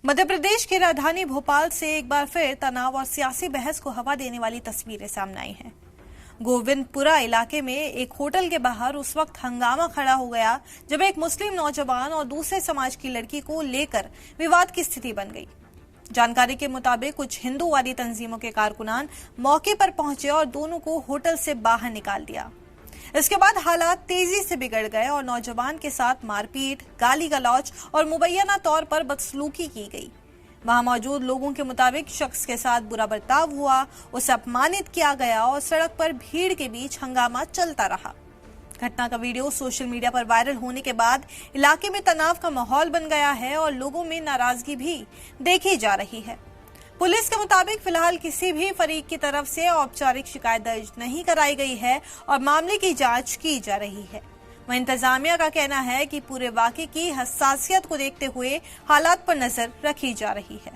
मध्य प्रदेश की राजधानी भोपाल से एक बार फिर तनाव और सियासी बहस को हवा देने वाली तस्वीरें सामने आई हैं। गोविंदपुरा इलाके में एक होटल के बाहर उस वक्त हंगामा खड़ा हो गया जब एक मुस्लिम नौजवान और दूसरे समाज की लड़की को लेकर विवाद की स्थिति बन गई। जानकारी के मुताबिक कुछ हिंदूवादी तंजीमों के कारकुनान मौके पर पहुंचे और दोनों को होटल से बाहर निकाल दिया। इसके बाद हालात तेजी से बिगड़ गए और नौजवान के साथ मारपीट, गाली गलौज और मुबैना तौर पर बदसलूकी की गई। वहां मौजूद लोगों के मुताबिक शख्स के साथ बुरा बर्ताव हुआ, उसे अपमानित किया गया और सड़क पर भीड़ के बीच हंगामा चलता रहा। घटना का वीडियो सोशल मीडिया पर वायरल होने के बाद इलाके में तनाव का माहौल बन गया है और लोगों में नाराजगी भी देखी जा रही है। पुलिस के मुताबिक फिलहाल किसी भी फरीक की तरफ से औपचारिक शिकायत दर्ज नहीं कराई गई है और मामले की जांच की जा रही है। वहीं इंतजामिया का कहना है कि पूरे वाकये की हसासियत को देखते हुए हालात पर नजर रखी जा रही है।